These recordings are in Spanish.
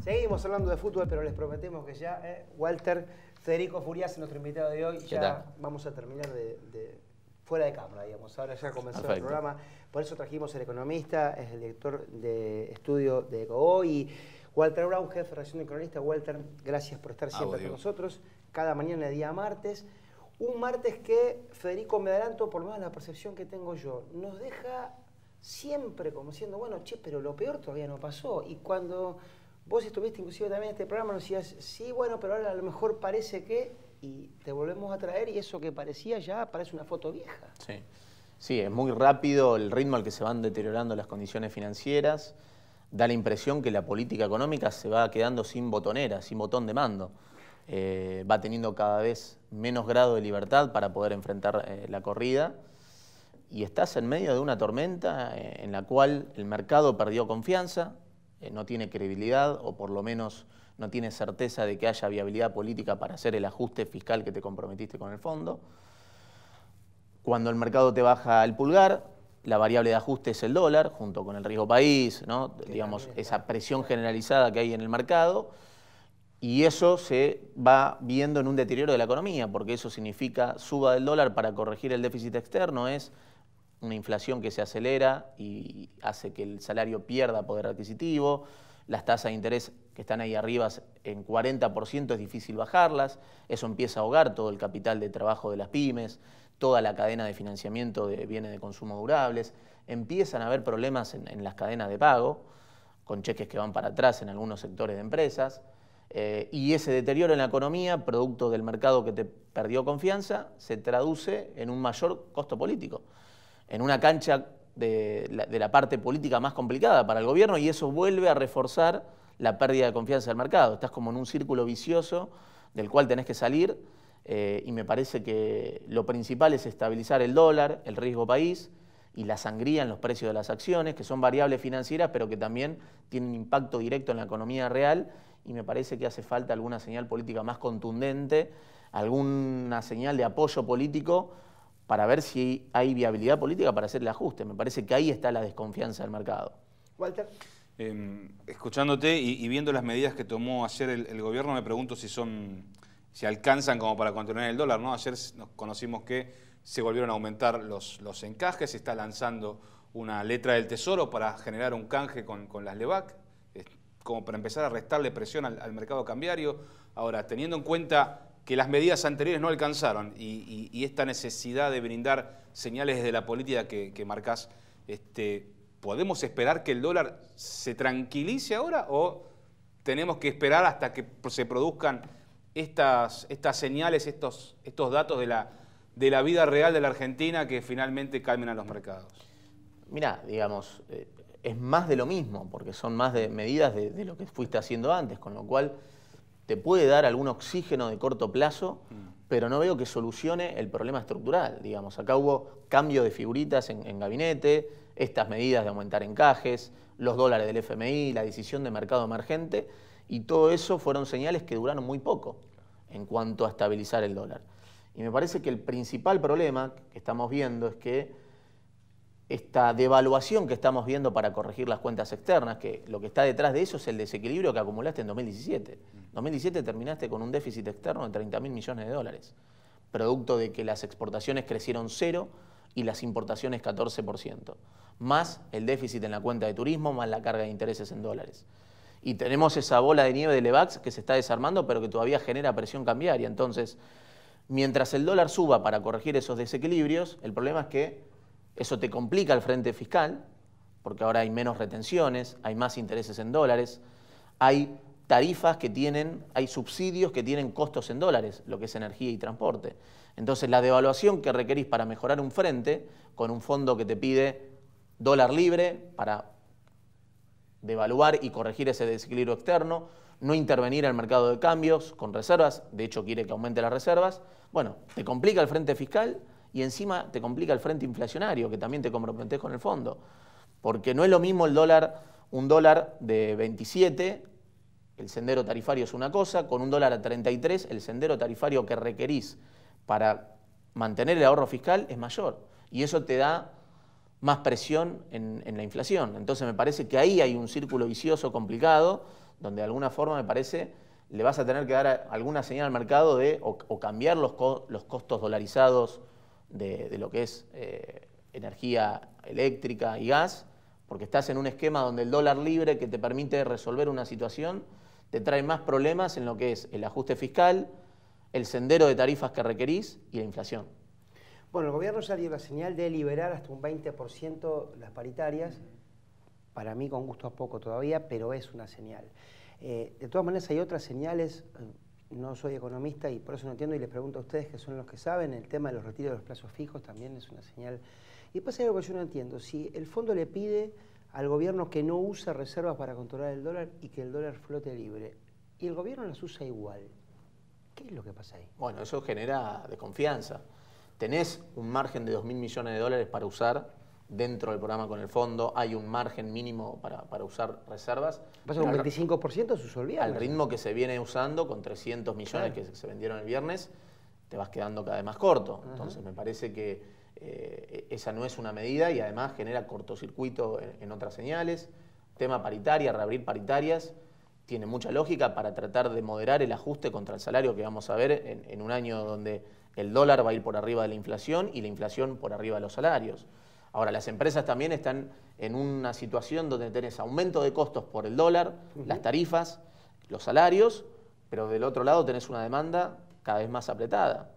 Seguimos hablando de fútbol, pero les prometemos que ya, Walter, Federico Furias, nuestro invitado de hoy, ya vamos a terminar de fuera de cámara, digamos. Ahora ya comenzó el programa. Por eso trajimos al economista, es el director de estudio de EcoHoy, y Walter Brown, jefe de redacción de Cronista. Walter, gracias por estar siempre con nosotros, cada mañana de día martes. Un martes que, Federico, me adelanto, por lo menos la percepción que tengo yo, nos deja siempre como diciendo, bueno, che, pero lo peor todavía no pasó. Y cuando vos estuviste inclusive también en este programa, nos decías, sí, bueno, pero ahora a lo mejor parece que, y te volvemos a traer, y eso que parecía ya parece una foto vieja. Sí, sí, es muy rápido el ritmo al que se van deteriorando las condiciones financieras. Da la impresión que la política económica se va quedando sin botonera, sin botón de mando. Va teniendo cada vez menos grado de libertad para poder enfrentar la corrida, y estás en medio de una tormenta en la cual el mercado perdió confianza, no tiene credibilidad, o por lo menos no tiene certeza de que haya viabilidad política para hacer el ajuste fiscal que te comprometiste con el fondo. Cuando el mercado te baja el pulgar, la variable de ajuste es el dólar, junto con el riesgo país, ¿no? Digamos, esa presión generalizada que hay en el mercado. Y eso se va viendo en un deterioro de la economía, porque eso significa suba del dólar para corregir el déficit externo, es una inflación que se acelera y hace que el salario pierda poder adquisitivo. Las tasas de interés que están ahí arriba en 40% es difícil bajarlas. Eso empieza a ahogar todo el capital de trabajo de las pymes, toda la cadena de financiamiento de bienes de consumo durables. Empiezan a haber problemas en las cadenas de pago, con cheques que van para atrás en algunos sectores de empresas. Y ese deterioro en la economía, producto del mercado que te perdió confianza, se traduce en un mayor costo político, en una cancha de la parte política más complicada para el gobierno, y eso vuelve a reforzar la pérdida de confianza del mercado. Estás como en un círculo vicioso del cual tenés que salir, y me parece que lo principal es estabilizar el dólar, el riesgo país y la sangría en los precios de las acciones, que son variables financieras, pero que también tienen impacto directo en la economía real, y me parece que hace falta alguna señal política más contundente, alguna señal de apoyo político para ver si hay viabilidad política para hacer el ajuste. Me parece que ahí está la desconfianza del mercado. Walter. Escuchándote y viendo las medidas que tomó ayer el gobierno, me pregunto si alcanzan como para contener el dólar, ¿no? Ayer nos conocimos que se volvieron a aumentar los encajes, se está lanzando una letra del Tesoro para generar un canje con las LEVAC, como para empezar a restarle presión al mercado cambiario. Ahora, teniendo en cuenta que las medidas anteriores no alcanzaron y esta necesidad de brindar señales desde la política que marcás, ¿podemos esperar que el dólar se tranquilice ahora o tenemos que esperar hasta que se produzcan estas señales, estos datos de la vida real de la Argentina que finalmente calmen a los mercados? Mirá, digamos, es más de lo mismo, porque son más de medidas de lo que fuiste haciendo antes, con lo cual te puede dar algún oxígeno de corto plazo, pero no veo que solucione el problema estructural. Digamos, acá hubo cambio de figuritas en gabinete, estas medidas de aumentar encajes, los dólares del FMI, la decisión de mercado emergente, y todo eso fueron señales que duraron muy poco en cuanto a estabilizar el dólar. Y me parece que el principal problema que estamos viendo es que esta devaluación que estamos viendo para corregir las cuentas externas, que lo que está detrás de eso es el desequilibrio que acumulaste en 2017. En 2017 terminaste con un déficit externo de 30.000 millones de dólares, producto de que las exportaciones crecieron 0 y las importaciones 14%, más el déficit en la cuenta de turismo, más la carga de intereses en dólares. Y tenemos esa bola de nieve de LEVAX que se está desarmando, pero que todavía genera presión cambiaria. Entonces, mientras el dólar suba para corregir esos desequilibrios, el problema es que eso te complica el frente fiscal, porque ahora hay menos retenciones, hay más intereses en dólares, hay tarifas que tienen, hay subsidios que tienen costos en dólares, lo que es energía y transporte. Entonces, la devaluación que requerís para mejorar un frente, con un fondo que te pide dólar libre para devaluar y corregir ese desequilibrio externo, no intervenir en el mercado de cambios con reservas, de hecho quiere que aumente las reservas, bueno, te complica el frente fiscal y encima te complica el frente inflacionario, que también te comprometés con el fondo. Porque no es lo mismo el dólar, un dólar de 27, el sendero tarifario es una cosa, con un dólar a 33, el sendero tarifario que requerís para mantener el ahorro fiscal es mayor. Y eso te da más presión en la inflación. Entonces me parece que ahí hay un círculo vicioso complicado, donde de alguna forma me parece le vas a tener que dar alguna señal al mercado de o cambiar los costos dolarizados de lo que es energía eléctrica y gas, porque estás en un esquema donde el dólar libre que te permite resolver una situación te trae más problemas en lo que es el ajuste fiscal, el sendero de tarifas que requerís y la inflación. Bueno, el gobierno ya dio la señal de liberar hasta un 20% las paritarias. Para mí con gusto a poco todavía, pero es una señal. De todas maneras hay otras señales, no soy economista y por eso no entiendo y les pregunto a ustedes que son los que saben, el tema de los retiros de los plazos fijos también es una señal. Y después hay algo que yo no entiendo, si el fondo le pide al gobierno que no use reservas para controlar el dólar y que el dólar flote libre, y el gobierno las usa igual, ¿qué es lo que pasa ahí? Bueno, eso genera desconfianza. Tenés un margen de 2.000 millones de dólares para usar dentro del programa con el fondo, hay un margen mínimo para usar reservas. Pasa un 25% se usó el viernes. Al ritmo que se viene usando, con 300 millones que se vendieron el viernes, te vas quedando cada vez más corto. Entonces me parece que esa no es una medida y además genera cortocircuito en otras señales. Tema paritaria, reabrir paritarias, tiene mucha lógica para tratar de moderar el ajuste contra el salario que vamos a ver en un año donde el dólar va a ir por arriba de la inflación y la inflación por arriba de los salarios. Ahora, las empresas también están en una situación donde tenés aumento de costos por el dólar, las tarifas, los salarios, pero del otro lado tenés una demanda cada vez más apretada.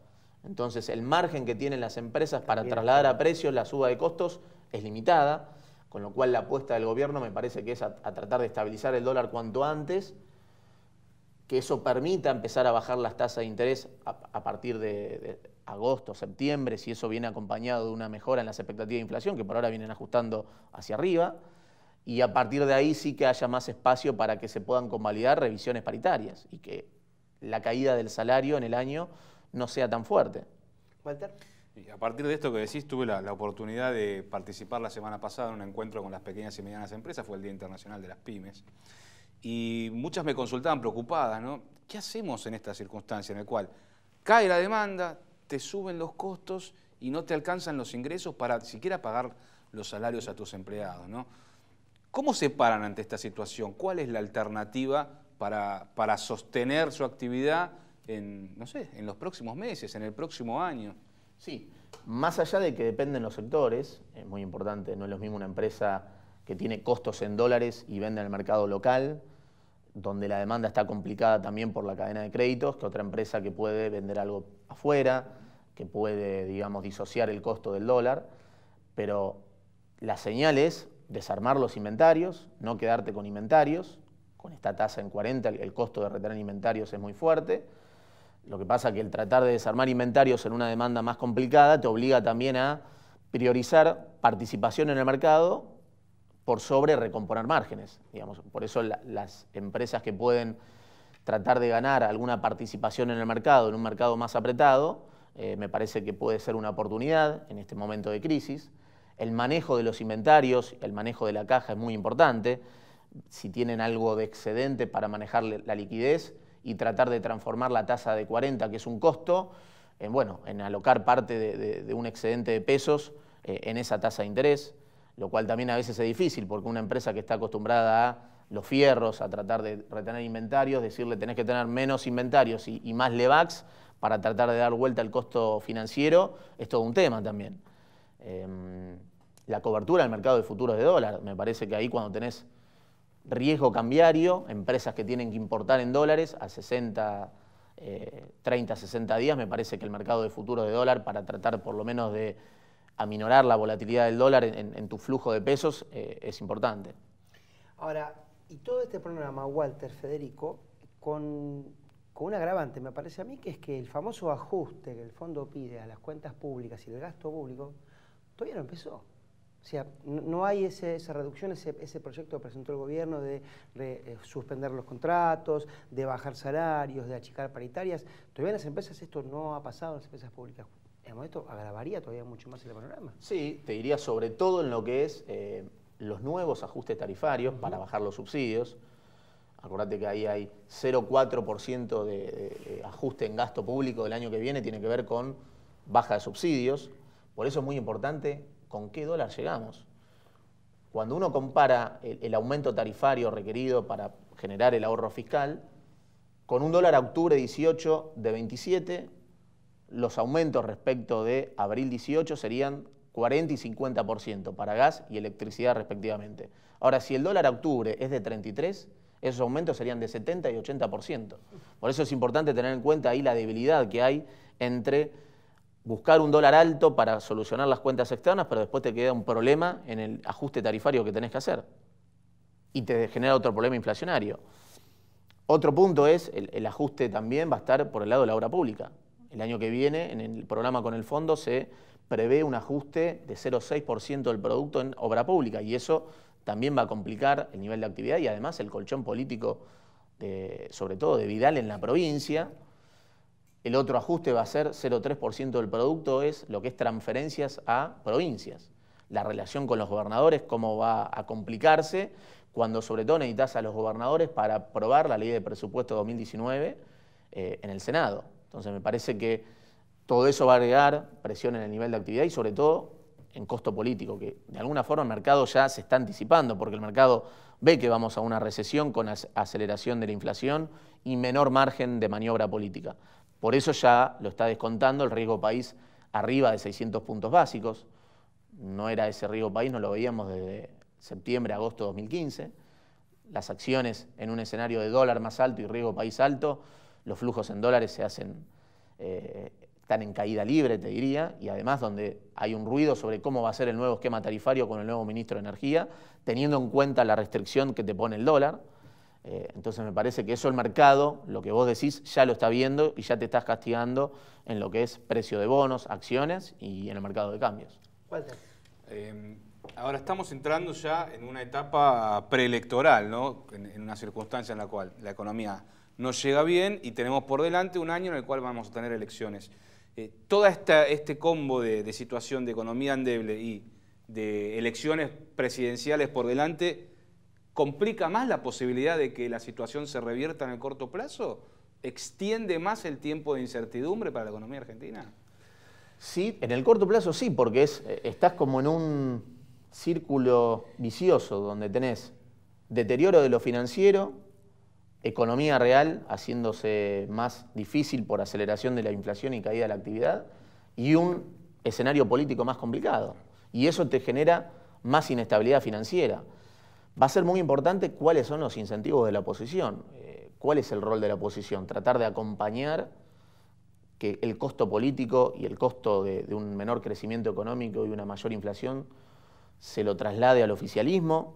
Entonces, el margen que tienen las empresas para trasladar a precios la suba de costos es limitada, con lo cual la apuesta del gobierno me parece que es a tratar de estabilizar el dólar cuanto antes, que eso permita empezar a bajar las tasas de interés a partir de agosto, septiembre, si eso viene acompañado de una mejora en las expectativas de inflación, que por ahora vienen ajustando hacia arriba, y a partir de ahí sí que haya más espacio para que se puedan convalidar revisiones paritarias y que la caída del salario en el año no sea tan fuerte. Walter. Y a partir de esto que decís, tuve la oportunidad de participar la semana pasada en un encuentro con las pequeñas y medianas empresas, fue el Día Internacional de las Pymes, y muchas me consultaban preocupadas, ¿no? ¿Qué hacemos en esta circunstancia en la cual cae la demanda, te suben los costos y no te alcanzan los ingresos para siquiera pagar los salarios a tus empleados, ¿no? ¿Cómo se paran ante esta situación? ¿Cuál es la alternativa para sostener su actividad en, no sé, en los próximos meses, en el próximo año? Sí, más allá de que dependen los sectores, es muy importante, no es lo mismo una empresa que tiene costos en dólares y vende en el mercado local, donde la demanda está complicada también por la cadena de créditos, que otra empresa que puede vender algo afuera, que puede, digamos, disociar el costo del dólar, pero la señal es desarmar los inventarios, no quedarte con inventarios, con esta tasa en 40 el costo de retener inventarios es muy fuerte. Lo que pasa es que el tratar de desarmar inventarios en una demanda más complicada te obliga también a priorizar participación en el mercado por sobre recomponer márgenes, digamos. Por eso las empresas que pueden tratar de ganar alguna participación en el mercado, en un mercado más apretado, me parece que puede ser una oportunidad en este momento de crisis. El manejo de los inventarios, el manejo de la caja es muy importante. Si tienen algo de excedente para manejar la liquidez y tratar de transformar la tasa de 40, que es un costo, en alocar parte de un excedente de pesos en esa tasa de interés, lo cual también a veces es difícil, porque una empresa que está acostumbrada a los fierros, a tratar de retener inventarios, decirle tenés que tener menos inventarios y más LEVAX para tratar de dar vuelta al costo financiero, es todo un tema también. La cobertura del mercado de futuros de dólar, me parece que ahí cuando tenés riesgo cambiario, empresas que tienen que importar en dólares a 30, 60 días, me parece que el mercado de futuros de dólar, para tratar por lo menos de aminorar la volatilidad del dólar en tu flujo de pesos, es importante. Ahora, y todo este programa, Walter, Federico, con un agravante, me parece a mí, que es que el famoso ajuste que el fondo pide a las cuentas públicas y el gasto público todavía no empezó. O sea, no hay esa reducción, ese proyecto que presentó el gobierno de suspender los contratos, de bajar salarios, de achicar paritarias. Todavía en las empresas esto no ha pasado, en las empresas públicas. Esto agravaría todavía mucho más el panorama. Sí, te diría sobre todo en lo que es los nuevos ajustes tarifarios para bajar los subsidios. Acordate que ahí hay 0,4% de ajuste en gasto público del año que viene, tiene que ver con baja de subsidios. Por eso es muy importante ¿con qué dólar llegamos? Cuando uno compara el aumento tarifario requerido para generar el ahorro fiscal, con un dólar a octubre 18 de 27, los aumentos respecto de abril 18 serían 40 y 50% para gas y electricidad respectivamente. Ahora, si el dólar a octubre es de 33, esos aumentos serían de 70 y 80%. Por eso es importante tener en cuenta ahí la debilidad que hay entre buscar un dólar alto para solucionar las cuentas externas, pero después te queda un problema en el ajuste tarifario que tenés que hacer y te genera otro problema inflacionario. Otro punto es, el ajuste también va a estar por el lado de la obra pública. El año que viene, en el programa con el fondo, se prevé un ajuste de 0,6% del producto en obra pública y eso también va a complicar el nivel de actividad y además el colchón político, sobre todo de Vidal en la provincia. El otro ajuste va a ser 0,3% del producto, es lo que es transferencias a provincias. La relación con los gobernadores, cómo va a complicarse cuando sobre todo necesitas a los gobernadores para aprobar la ley de presupuesto 2019 en el Senado. Entonces me parece que todo eso va a agregar presión en el nivel de actividad y sobre todo en costo político, que de alguna forma el mercado ya se está anticipando, porque el mercado ve que vamos a una recesión con aceleración de la inflación y menor margen de maniobra política. Por eso ya lo está descontando el riesgo país arriba de 600 puntos básicos. No era ese riesgo país, no lo veíamos desde septiembre, agosto de 2015. Las acciones en un escenario de dólar más alto y riesgo país alto, los flujos en dólares se hacen, están en caída libre, te diría, y además donde hay un ruido sobre cómo va a ser el nuevo esquema tarifario con el nuevo ministro de Energía, teniendo en cuenta la restricción que te pone el dólar. Entonces me parece que eso el mercado, lo que vos decís, ya lo está viendo y ya te estás castigando en lo que es precio de bonos, acciones y en el mercado de cambios. Walter. Ahora estamos entrando ya en una etapa preelectoral, ¿no? En una circunstancia en la cual la economía no llega bien y tenemos por delante un año en el cual vamos a tener elecciones. Toda este combo de situación de economía endeble y de elecciones presidenciales por delante, ¿complica más la posibilidad de que la situación se revierta en el corto plazo? ¿Extiende más el tiempo de incertidumbre para la economía argentina? Sí, en el corto plazo sí, porque estás como en un círculo vicioso donde tenés deterioro de lo financiero, economía real haciéndose más difícil por aceleración de la inflación y caída de la actividad, y un escenario político más complicado. Y eso te genera más inestabilidad financiera. Va a ser muy importante cuáles son los incentivos de la oposición, cuál es el rol de la oposición, tratar de acompañar que el costo político y el costo de un menor crecimiento económico y una mayor inflación se lo traslade al oficialismo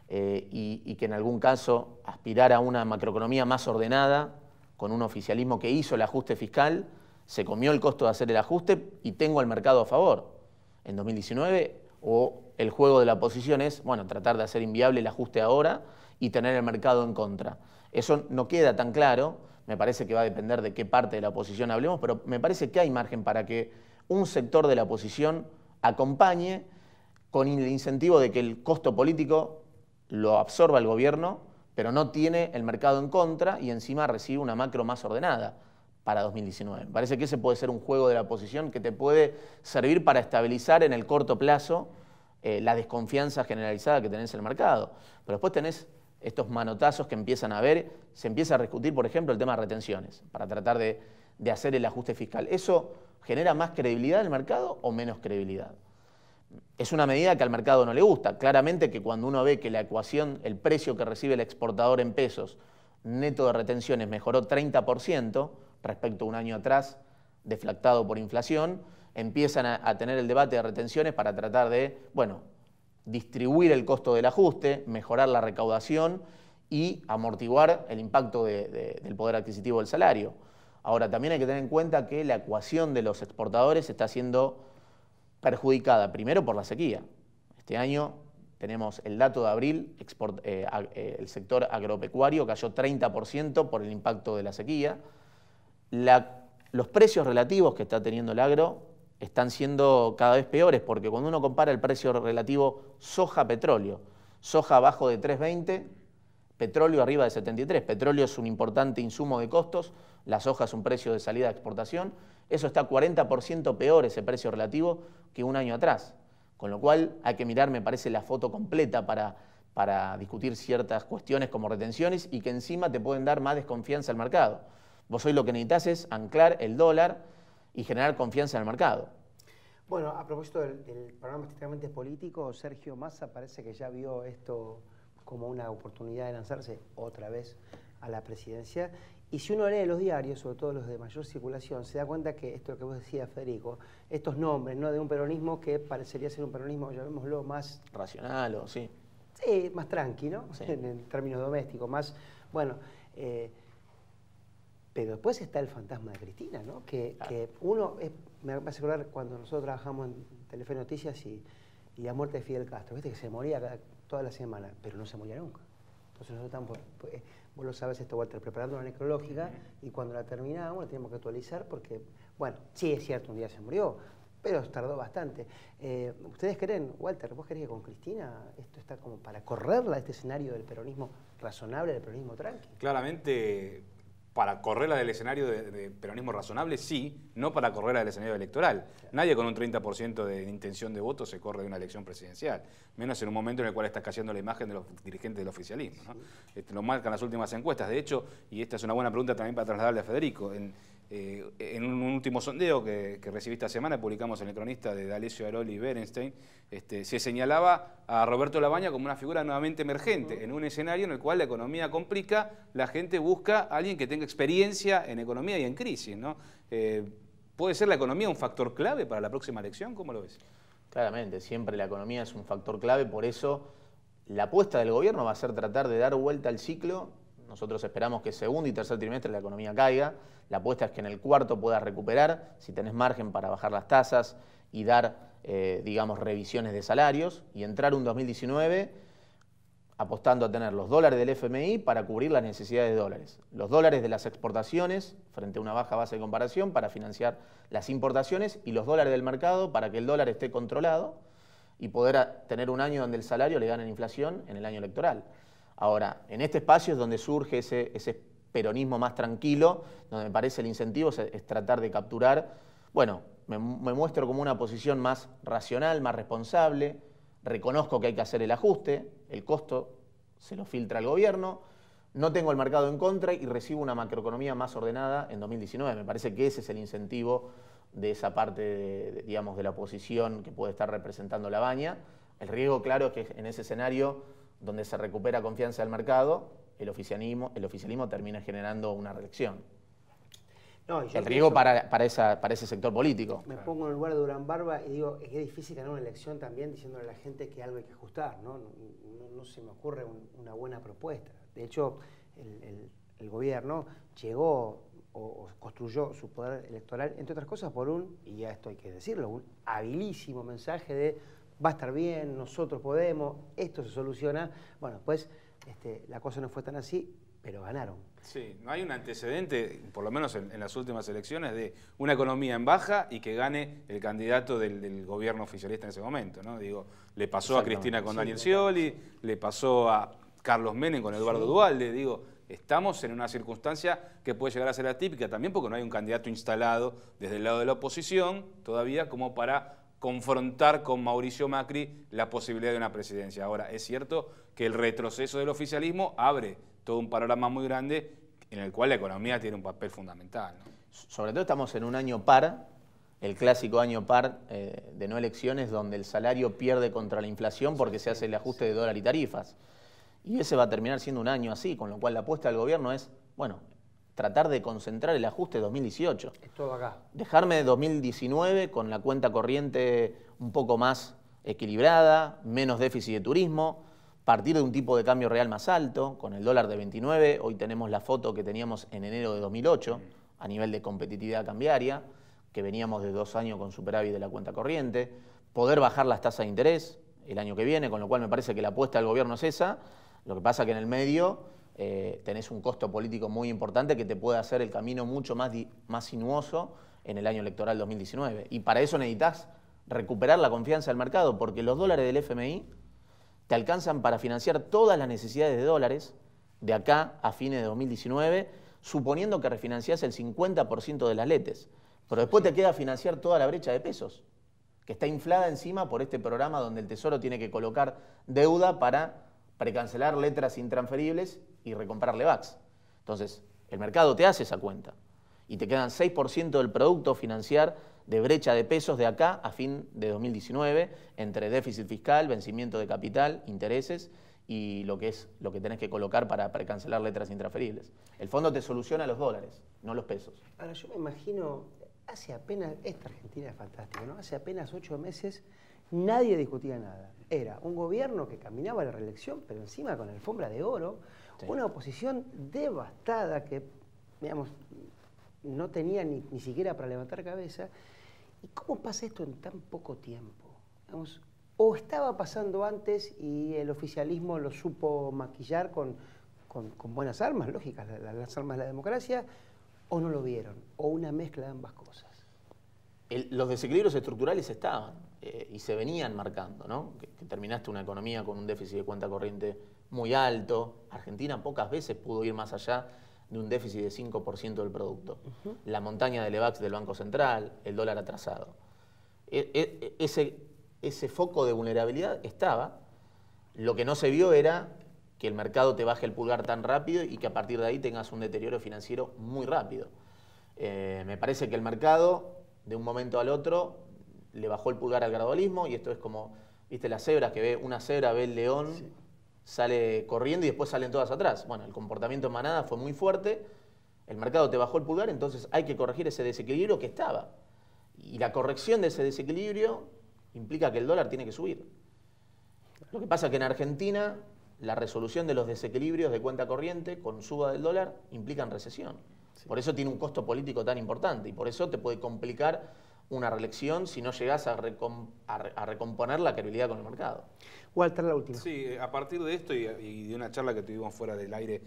y que en algún caso aspirar a una macroeconomía más ordenada con un oficialismo que hizo el ajuste fiscal, se comió el costo de hacer el ajuste y tengo al mercado a favor. En 2019 o el juego de la oposición es, bueno, tratar de hacer inviable el ajuste ahora y tener el mercado en contra. Eso no queda tan claro, me parece que va a depender de qué parte de la oposición hablemos, pero me parece que hay margen para que un sector de la oposición acompañe con el incentivo de que el costo político lo absorba el gobierno, pero no tiene el mercado en contra y encima recibe una macro más ordenada para 2019. Me parece que ese puede ser un juego de la oposición que te puede servir para estabilizar en el corto plazo la desconfianza generalizada que tenés en el mercado. Pero después tenés estos manotazos que empiezan a ver, se empieza a discutir, por ejemplo, el tema de retenciones, para tratar de hacer el ajuste fiscal. ¿Eso genera más credibilidad del mercado o menos credibilidad? Es una medida que al mercado no le gusta. Claramente que cuando uno ve que la ecuación, el precio que recibe el exportador en pesos, neto de retenciones, mejoró 30% respecto a un año atrás, deflactado por inflación, empiezan a tener el debate de retenciones para tratar de, bueno, distribuir el costo del ajuste, mejorar la recaudación y amortiguar el impacto del poder adquisitivo del salario. Ahora, también hay que tener en cuenta que la ecuación de los exportadores está siendo perjudicada, primero por la sequía. Este año tenemos el dato de abril, el sector agropecuario cayó 30% por el impacto de la sequía. Los precios relativos que está teniendo el agro están siendo cada vez peores, porque cuando uno compara el precio relativo soja-petróleo, soja abajo de 3.20, petróleo arriba de 73. Petróleo es un importante insumo de costos, la soja es un precio de salida de exportación, eso está 40% peor ese precio relativo que un año atrás. Con lo cual hay que mirar, me parece, la foto completa para discutir ciertas cuestiones como retenciones y que encima te pueden dar más desconfianza al mercado. Vos hoy lo que necesitas es anclar el dólar y generar confianza en el mercado. Bueno, a propósito del panorama estrictamente político, Sergio Massa parece que ya vio esto como una oportunidad de lanzarse otra vez a la presidencia. Y si uno lee los diarios, sobre todo los de mayor circulación, se da cuenta que esto que vos decías, Federico, estos nombres, ¿no?, de un peronismo que parecería ser un peronismo, llamémoslo, más racional o sí. Sí, más tranqui, ¿no? Sí. En términos domésticos, más, bueno, pero después está el fantasma de Cristina, ¿no? Que uno, me hace acordar cuando nosotros trabajamos en Telefe Noticias y la muerte de Fidel Castro, viste que se moría toda la semana, pero no se moría nunca. Entonces nosotros estamos, vos lo sabes esto, Walter, preparando una necrológica y cuando la terminamos la tenemos que actualizar porque, bueno, sí es cierto, un día se murió, pero tardó bastante. ¿Ustedes creen, Walter, vos crees que con Cristina esto está como para correrla, este escenario del peronismo razonable, del peronismo tranqui? Claramente, para correrla del escenario de peronismo razonable, sí, no para correrla del escenario electoral. Sí. Nadie con un 30% de intención de voto se corre de una elección presidencial, menos en un momento en el cual está cayendo la imagen de los dirigentes del oficialismo, ¿no? Lo marcan las últimas encuestas. De hecho, y esta es una buena pregunta también para trasladarle a Federico, en un último sondeo que recibí esta semana, publicamos en El Cronista de D'Alessio Airoli y Berenstein, se señalaba a Roberto Labaña como una figura nuevamente emergente en un escenario en el cual la economía complica, la gente busca a alguien que tenga experiencia en economía y en crisis, ¿no? ¿Puede ser la economía un factor clave para la próxima elección? ¿Cómo lo ves? Claramente, siempre la economía es un factor clave, por eso la apuesta del gobierno va a ser tratar de dar vuelta al ciclo. Nosotros esperamos que segundo y tercer trimestre la economía caiga. La apuesta es que en el cuarto puedas recuperar, si tenés margen para bajar las tasas y dar, digamos, revisiones de salarios y entrar un 2019 apostando a tener los dólares del FMI para cubrir las necesidades de dólares, los dólares de las exportaciones frente a una baja base de comparación para financiar las importaciones y los dólares del mercado para que el dólar esté controlado y poder tener un año donde el salario le gane en inflación en el año electoral. Ahora, en este espacio es donde surge ese peronismo más tranquilo, donde me parece el incentivo es tratar de capturar, bueno, me muestro como una posición más racional, más responsable, reconozco que hay que hacer el ajuste, el costo se lo filtra el gobierno, no tengo el mercado en contra y recibo una macroeconomía más ordenada en 2019. Me parece que ese es el incentivo de esa parte, digamos, de la oposición que puede estar representando Labaña. El riesgo, claro, es que en ese escenario donde se recupera confianza del mercado, el oficialismo termina generando una reelección. No, el riesgo para ese sector político. Me pongo en el lugar de Durán Barba y digo, es que es difícil ganar una elección también diciéndole a la gente que algo hay que ajustar, ¿no? No se me ocurre una buena propuesta. De hecho, el gobierno llegó o construyó su poder electoral, entre otras cosas, por y ya esto hay que decirlo, un habilísimo mensaje de va a estar bien, nosotros podemos, esto se soluciona. Bueno, pues la cosa no fue tan así, pero ganaron. Sí, no hay un antecedente, por lo menos en las últimas elecciones, de una economía en baja y que gane el candidato del gobierno oficialista en ese momento, ¿no? Digo, le pasó a Cristina con Daniel Scioli, le pasó a Carlos Menem con Eduardo Duhalde, digo, estamos en una circunstancia que puede llegar a ser atípica también porque no hay un candidato instalado desde el lado de la oposición todavía como para confrontar con Mauricio Macri la posibilidad de una presidencia. Ahora, es cierto que el retroceso del oficialismo abre todo un panorama muy grande en el cual la economía tiene un papel fundamental, ¿no? Sobre todo estamos en un año par, el clásico año par de no elecciones, donde el salario pierde contra la inflación porque se hace el ajuste de dólar y tarifas. Y ese va a terminar siendo un año así, con lo cual la apuesta del gobierno es, bueno, tratar de concentrar el ajuste de 2018. Es todo acá. Dejarme 2019 con la cuenta corriente un poco más equilibrada, menos déficit de turismo, partir de un tipo de cambio real más alto, con el dólar de 29, hoy tenemos la foto que teníamos en enero de 2008, a nivel de competitividad cambiaria, que veníamos de 2 años con superávit de la cuenta corriente, poder bajar las tasas de interés el año que viene, con lo cual me parece que la apuesta del gobierno es esa. Lo que pasa que en el medio tenés un costo político muy importante que te puede hacer el camino mucho más sinuoso en el año electoral 2019. Y para eso necesitas recuperar la confianza del mercado, porque los dólares del FMI te alcanzan para financiar todas las necesidades de dólares de acá a fines de 2019, suponiendo que refinanciás el 50% de las LETES. Pero después te queda financiar toda la brecha de pesos, que está inflada encima por este programa donde el Tesoro tiene que colocar deuda para precancelar letras intransferibles y recomprar LEVAX. Entonces, el mercado te hace esa cuenta y te quedan 6% del producto financiar de brecha de pesos de acá a fin de 2019 entre déficit fiscal, vencimiento de capital, intereses y lo que tenés que colocar para precancelar letras intransferibles. El fondo te soluciona los dólares, no los pesos. Ahora, yo me imagino, hace apenas, esta Argentina es fantástica, ¿no? Hace apenas 8 meses nadie discutía nada. Era un gobierno que caminaba a la reelección, pero encima con alfombra de oro, sí. Una oposición devastada que, digamos, no tenía ni siquiera para levantar cabeza. ¿Y cómo pasa esto en tan poco tiempo? Digamos, o estaba pasando antes y el oficialismo lo supo maquillar con buenas armas, lógicas, las armas de la democracia, o no lo vieron, o una mezcla de ambas cosas. Los desequilibrios estructurales estaban y se venían marcando, ¿no? Que terminaste una economía con un déficit de cuenta corriente muy alto. Argentina pocas veces pudo ir más allá de un déficit de 5% del producto. La montaña de LEVAX del Banco Central, el dólar atrasado. Ese foco de vulnerabilidad estaba. Lo que no se vio era que el mercado te baje el pulgar tan rápido y que a partir de ahí tengas un deterioro financiero muy rápido. Me parece que el mercado, de un momento al otro, le bajó el pulgar al gradualismo y esto es como, viste, las cebras, que ve una cebra, ve el león, sí. Sale corriendo y después salen todas atrás. Bueno, el comportamiento en manada fue muy fuerte, el mercado te bajó el pulgar, entonces hay que corregir ese desequilibrio que estaba. Y la corrección de ese desequilibrio implica que el dólar tiene que subir. Lo que pasa es que en Argentina la resolución de los desequilibrios de cuenta corriente con suba del dólar implican recesión. Sí. Por eso tiene un costo político tan importante y por eso te puede complicar una reelección si no llegás a recomponer la credibilidad con el mercado. Walter, la última. Sí, a partir de esto y de una charla que tuvimos fuera del aire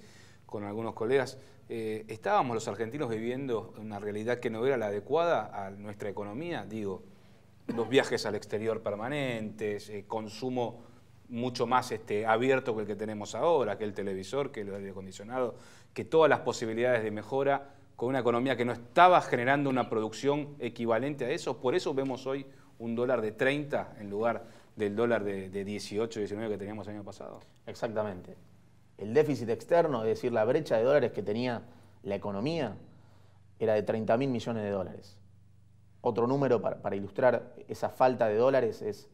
con algunos colegas, estábamos los argentinos viviendo una realidad que no era la adecuada a nuestra economía, digo, los viajes al exterior permanentes, consumo mucho más abierto que el que tenemos ahora, que el televisor, que el aire acondicionado, que todas las posibilidades de mejora con una economía que no estaba generando una producción equivalente a eso. Por eso vemos hoy un dólar de 30 en lugar del dólar de 18, 19 que teníamos el año pasado. Exactamente. El déficit externo, es decir, la brecha de dólares que tenía la economía, era de 30.000 millones de dólares. Otro número para ilustrar esa falta de dólares es,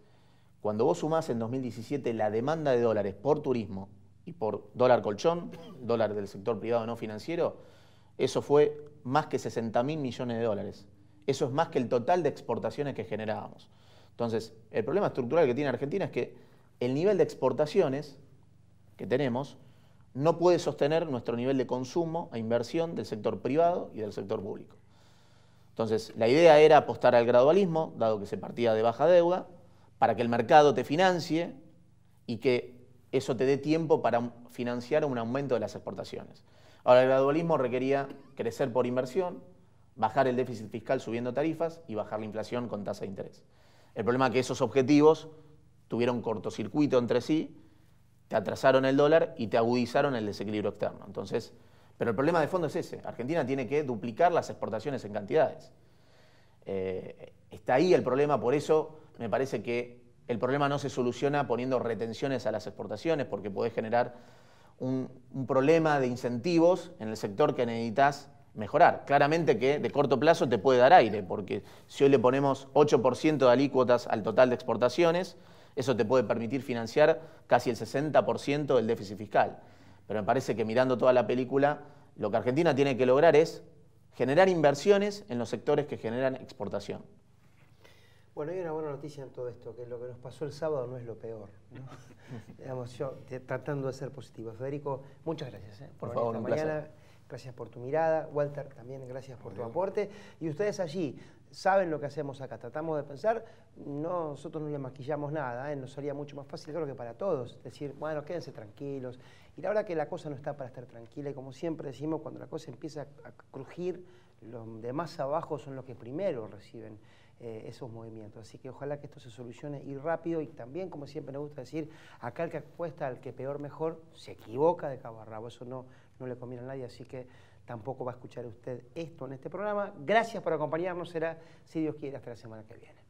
cuando vos sumás en 2017 la demanda de dólares por turismo y por dólar colchón, dólar del sector privado no financiero, eso fue más que 60.000 millones de dólares. Eso es más que el total de exportaciones que generábamos. Entonces, el problema estructural que tiene Argentina es que el nivel de exportaciones que tenemos no puede sostener nuestro nivel de consumo e inversión del sector privado y del sector público. Entonces, la idea era apostar al gradualismo, dado que se partía de baja deuda, para que el mercado te financie y que eso te dé tiempo para financiar un aumento de las exportaciones. Ahora, el gradualismo requería crecer por inversión, bajar el déficit fiscal subiendo tarifas y bajar la inflación con tasa de interés. El problema es que esos objetivos tuvieron cortocircuito entre sí, te atrasaron el dólar y te agudizaron el desequilibrio externo. Entonces, pero el problema de fondo es ese. Argentina tiene que duplicar las exportaciones en cantidades. Está ahí el problema, por eso me parece que el problema no se soluciona poniendo retenciones a las exportaciones, porque podés generar un problema de incentivos en el sector que necesitas mejorar. Claramente que de corto plazo te puede dar aire, porque si hoy le ponemos 8% de alícuotas al total de exportaciones, eso te puede permitir financiar casi el 60% del déficit fiscal. Pero me parece que mirando toda la película, lo que Argentina tiene que lograr es generar inversiones en los sectores que generan exportación. Bueno, hay una buena noticia en todo esto, que lo que nos pasó el sábado no es lo peor, ¿no? Digamos, yo tratando de ser positivo. Federico, muchas gracias por venir esta mañana. Gracias por tu mirada. Walter, también gracias por tu aporte. Y ustedes allí saben lo que hacemos acá. Tratamos de pensar, nosotros no le maquillamos nada, nos sería mucho más fácil, creo que para todos, decir, bueno, quédense tranquilos. Y la verdad que la cosa no está para estar tranquila. Y como siempre decimos, cuando la cosa empieza a crujir, los de más abajo son los que primero reciben esos movimientos. Así que ojalá que esto se solucione y rápido, y también, como siempre nos gusta decir, acá el que apuesta al que peor mejor se equivoca de cabo a rabo. Eso no le conviene a nadie, así que tampoco va a escuchar usted esto en este programa. Gracias por acompañarnos, será, si Dios quiere, hasta la semana que viene.